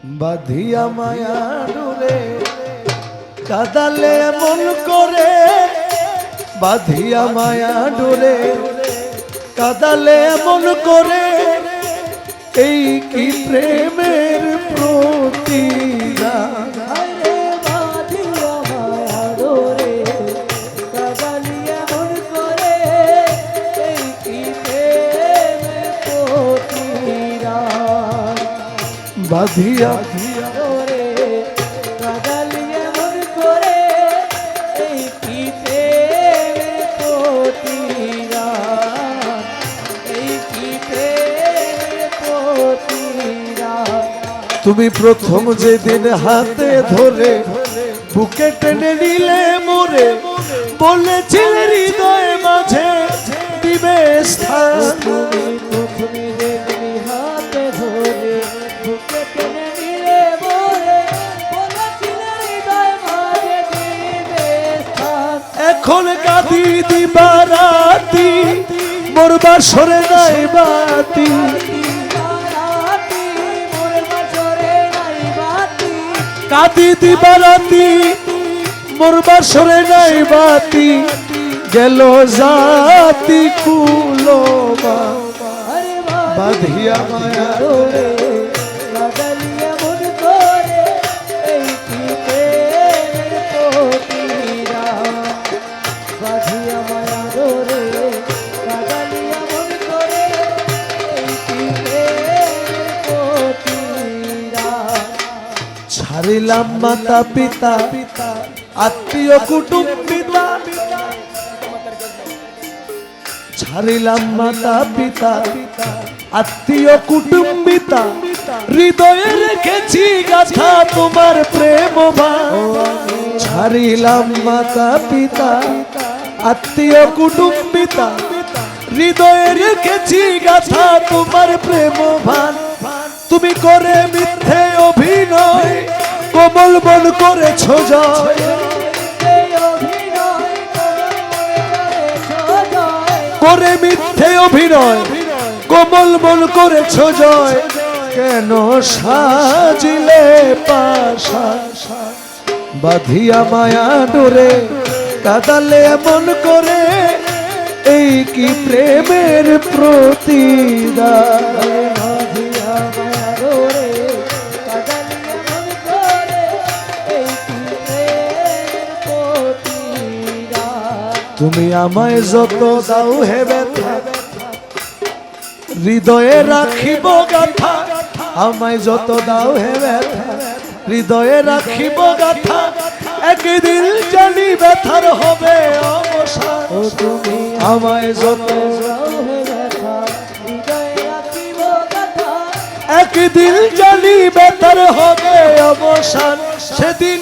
বাঁধিয়া মায়া ডোরে কাদালে মন করে, বাঁধিয়া মায়া ডোরে কাদালে মন করে, এই কি প্রেমের প্রতিদান। বাঁধিয়া ডোরে কাদালিয়ে মন করে, এই কি প্রেমের প্রতিদান, এই কি প্রেমের প্রতিদান। তুমি প্রথম যেদিন হাতে ধরে বুকে টেনে নিলে মোরে, বলেছিলে হৃদয় মাঝে দিবে স্থান। তুমি প্রথমে যেদিন হাতে ধরে বুকে টেনে নিলে মোরে, বলেছিলে হৃদয় মাঝে দিবে স্থান। এখন কাঁদি দিবারাতি মোর বাসরে নাই বাতি, কাঁদি দিবারাতি মোর বাসরে নাই বাতি, গেল জাতি কুলবা বাঁধিয়া মায়া ডোরে কাদালিয়ে মন করে, এই কি প্রেমের প্রতিদান। বাঁধিয়া মায়া ডোরে কাদালিয়ে মন করে, এই কি প্রেমের প্রতিদান। ছাড়িলাম মাতা পিতা আত্মীয় কুটুম্বিতা, ছাড়িলাম মাতা পিতা আত্মীয় কুটুম্বিতা, হৃদয়ে রেখেছি গাথা তোমার প্রেম ভান। ছাড়িলাম মাতা পিতা আত্মীয় কুটুম্বিতা, হৃদয়ে রেখেছি গাথা তোমার প্রেম ভান। তুমি করে মিথ্যে অভিনয় কোমল বন করেছ জয়, করে মিথ্যে অভিনয় কোমল বন করেছ জয়, কেন সাজিলে পাশা বাঁধিয়া মায়া ডোরে কাদালে মন করে, এই কি প্রেমের প্রতিদান। তুমি আমায় যত দাও হে ব্যথা, হৃদয়ে রাখিব গাথা, আমায় যত দাও হে ব্যথা, হৃদয়ে রাখিব গাথা, একদিন জানি ব্যথার হবে অবসান। তুমি আমায় যত দাও হে ব্যথা, হৃদয়ে রাখিব গাথা, একদিন জানি ব্যথার হবে অবসান। সেদিন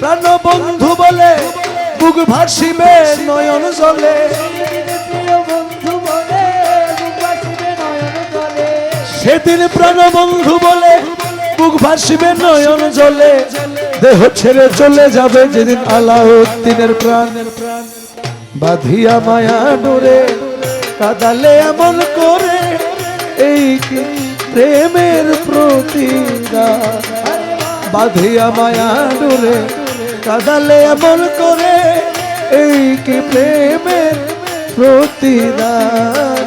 প্রাণ বন্ধু বলে বুক ভাসিবে নয়ন জলে, সেদিন প্রাণ বন্ধু বলে বুক ভাসিবে নয়ন জলে, দেহ ছেড়ে চলে যাবে যেদিন আলাউদ্দিনের প্রাণ। বাঁধিয়া মায়া ডোরে কাদালে এমন করে, এই কি প্রেমের প্রতিদান। বাঁধিয়া মায়া ডোরে কাদালে এমন করে, এই কি প্রেমের প্রতিদান,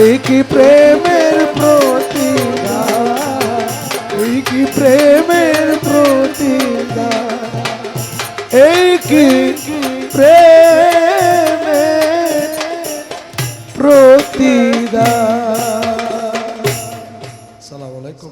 এই কি প্রেমের প্রতিদান, এই কি প্রেমের প্রতিদান, এই কি প্রেমের প্রতিদান। আসসালামু আলাইকুম।